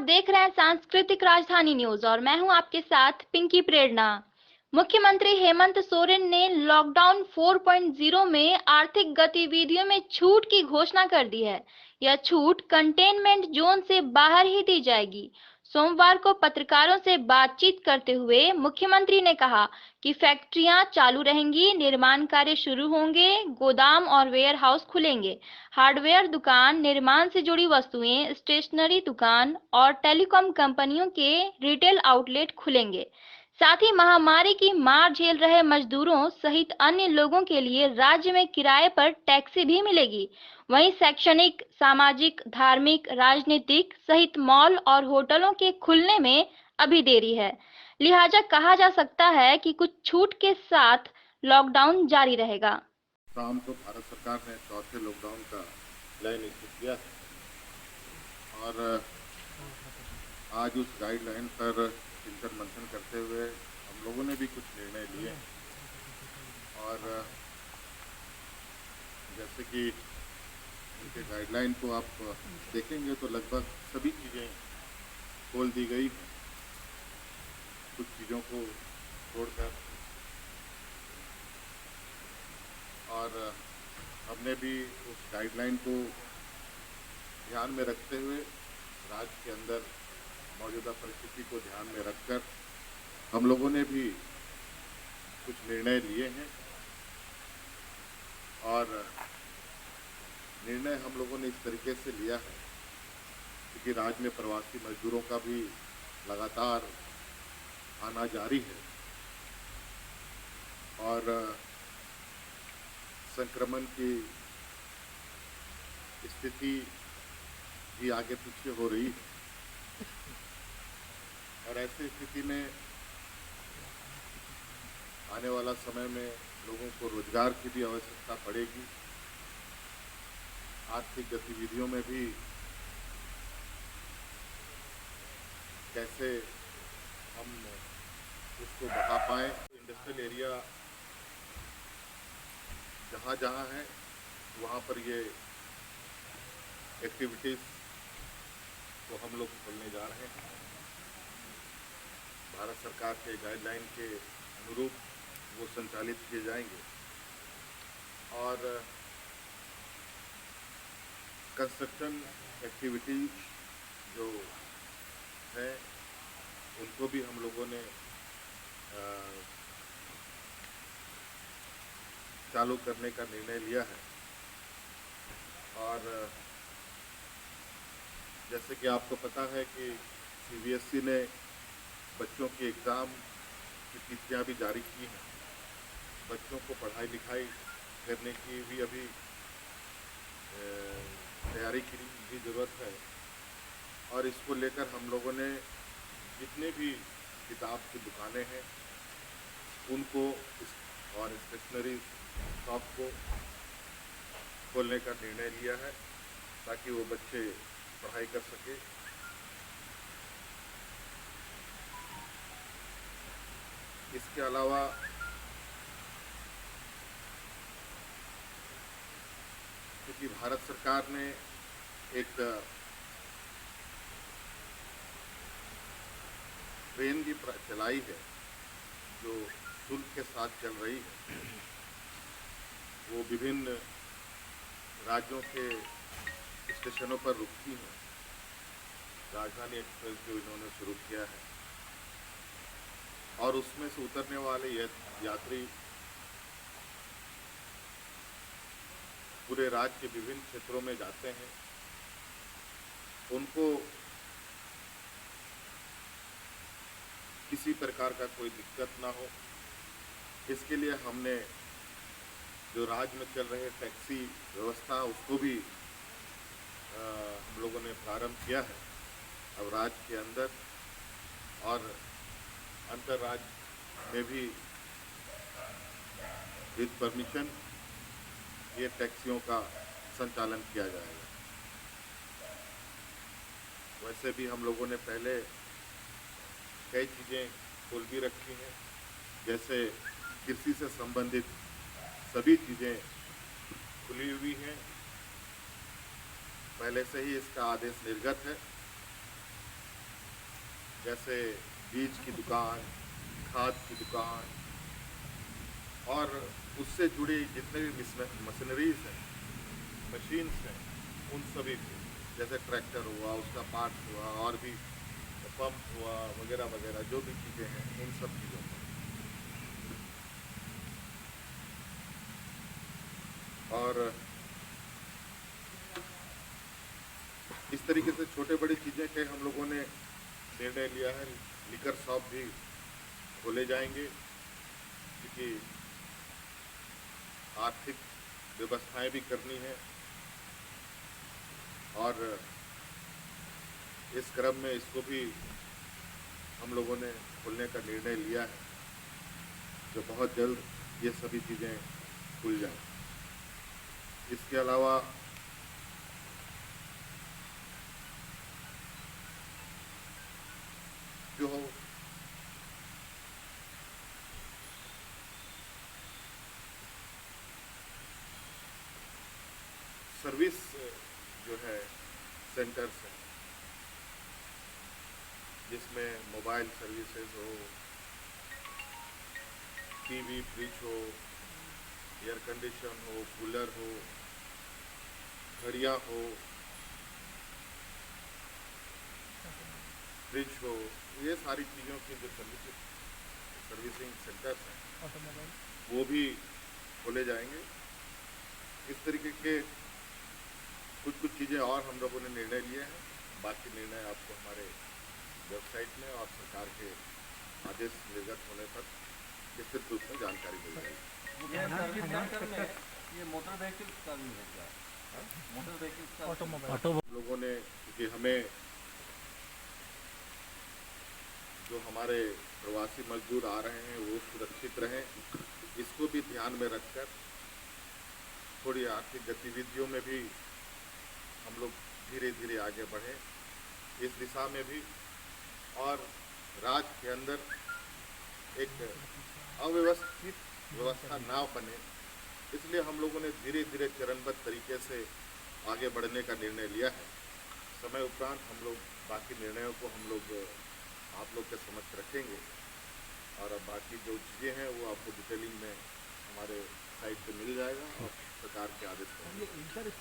देख रहे हैं सांस्कृतिक राजधानी न्यूज और मैं हूं आपके साथ पिंकी प्रेरणा। मुख्यमंत्री हेमंत सोरेन ने लॉकडाउन 4.0 में आर्थिक गतिविधियों में छूट की घोषणा कर दी है। यह छूट कंटेनमेंट जोन से बाहर ही दी जाएगी। सोमवार को पत्रकारों से बातचीत करते हुए मुख्यमंत्री ने कहा कि फैक्ट्रियां चालू रहेंगी, निर्माण कार्य शुरू होंगे, गोदाम और वेयर हाउस खुलेंगे, हार्डवेयर दुकान, निर्माण से जुड़ी वस्तुएं, स्टेशनरी दुकान और टेलीकॉम कंपनियों के रिटेल आउटलेट खुलेंगे। साथ ही महामारी की मार झेल रहे मजदूरों सहित अन्य लोगों के लिए राज्य में किराए पर टैक्सी भी मिलेगी। वहीं शैक्षणिक, सामाजिक, धार्मिक, राजनीतिक सहित मॉल और होटलों के खुलने में अभी देरी है। लिहाजा कहा जा सकता है कि कुछ छूट के साथ लॉकडाउन जारी रहेगा। शाम को भारत सरकार ने चौथे लॉकडाउन का प्लान इशू किया है और आज उस गाइडलाइन पर चिंतन मंथन करते हुए हम लोगों ने भी कुछ निर्णय लिए हैं। और जैसे कि उनके गाइडलाइन को आप देखेंगे तो लगभग सभी चीज़ें खोल दी गई हैं, कुछ चीज़ों को छोड़कर। और हमने भी उस गाइडलाइन को ध्यान में रखते हुए राज्य के अंदर मौजूदा परिस्थिति को ध्यान में रखकर हम लोगों ने भी कुछ निर्णय लिए हैं। और निर्णय हम लोगों ने इस तरीके से लिया है क्योंकि राज्य में प्रवासी मजदूरों का भी लगातार आना जारी है और संक्रमण की स्थिति भी आगे पीछे हो रही है। और ऐसी स्थिति में आने वाला समय में लोगों को रोजगार की भी आवश्यकता पड़ेगी, आर्थिक गतिविधियों में भी कैसे हम उसको बढ़ा पाएँ। इंडस्ट्रियल एरिया जहाँ जहाँ है वहाँ पर ये एक्टिविटीज़ को हम लोग खोलने जा रहे हैं। भारत सरकार के गाइडलाइन के अनुरूप वो संचालित किए जाएंगे। और कंस्ट्रक्शन एक्टिविटीज जो है उनको भी हम लोगों ने चालू करने का निर्णय लिया है। और जैसे कि आपको पता है कि सीबीएसई ने बच्चों की एग्ज़ाम की तिथियां भी जारी की हैं। बच्चों को पढ़ाई लिखाई करने की भी अभी तैयारी की भी ज़रूरत है। और इसको लेकर हम लोगों ने जितने भी किताब की दुकानें हैं उनको और स्टेशनरी शॉप को खोलने का निर्णय लिया है ताकि वो बच्चे पढ़ाई कर सके। इसके अलावा क्योंकि भारत सरकार ने एक ट्रेन भी चलाई है जो शुल्क के साथ चल रही है। वो विभिन्न राज्यों के स्टेशनों पर रुकती हैं। राजधानी एक्सप्रेस जो इन्होंने शुरू किया है और उसमें से उतरने वाले यात्री पूरे राज्य के विभिन्न क्षेत्रों में जाते हैं। उनको किसी प्रकार का कोई दिक्कत ना हो, इसके लिए हमने जो राज्य में चल रहे टैक्सी व्यवस्था उसको भी हम लोगों ने प्रारंभ किया है। अब राज्य के अंदर और अंतर्राज्य में भी विद परमिशन ये टैक्सियों का संचालन किया जाएगा। वैसे भी हम लोगों ने पहले कई चीज़ें खोल भी रखी हैं, जैसे कृषि से संबंधित सभी चीज़ें खुली हुई हैं। पहले से ही इसका आदेश निर्गत है जैसे बीज की दुकान, खाद की दुकान और उससे जुड़ी जितने भी मशीनरीज हैं, मशीन्स हैं, उन सभी को, जैसे ट्रैक्टर हुआ, उसका पार्ट्स हुआ और भी पंप हुआ वगैरह वगैरह जो भी चीज़ें हैं, उन सब चीज़ों पर। और इस तरीके से छोटे बड़ी चीज़ें के हम लोगों ने निर्णय लिया है। लिकर शॉप भी खोले जाएंगे क्योंकि आर्थिक व्यवस्थाएं भी करनी है और इस क्रम में इसको भी हम लोगों ने खोलने का निर्णय लिया है, जो बहुत जल्द ये सभी चीज़ें खुल जाएं। इसके अलावा जो सर्विस जो है सेंटर्स हैं, जिसमें मोबाइल सर्विसेज हो, टीवी, फ्रिज हो, एयर कंडीशन हो, कूलर हो, घड़ियाँ हो, फ्रिज हो, ये सारी चीज़ों की जो सर्विसिंग सेंटर्स हैं वो भी खोले जाएंगे। इस तरीके के कुछ चीज़ें और हम लोगों ने निर्णय लिए हैं। बाकी निर्णय आपको हमारे वेबसाइट में और सरकार के आदेश निर्गत होने पर विस्तृत रूप में जानकारी मिल जाएगी। ये सर्विस सेंटर में ये मोटर व्हीकल्स का भी है क्या? मोटर व्हीकल्स का ऑटोमोबाइल हम लोगों ने, क्योंकि हमें जो हमारे प्रवासी मजदूर आ रहे हैं वो सुरक्षित रहें, इसको भी ध्यान में रखकर थोड़ी आर्थिक गतिविधियों में भी हम लोग धीरे धीरे आगे बढ़ें इस दिशा में भी, और राज्य के अंदर एक अव्यवस्थित व्यवस्था ना बने, इसलिए हम लोगों ने धीरे धीरे चरणबद्ध तरीके से आगे बढ़ने का निर्णय लिया है। समय उपरांत हम लोग बाकी निर्णयों को हम लोग आप लोग के समक्ष रखेंगे और अब बाकी जो चीज़ें हैं वो आपको डिटेलिंग में हमारे साइट पे मिल जाएगा और सरकार के आदेश पर।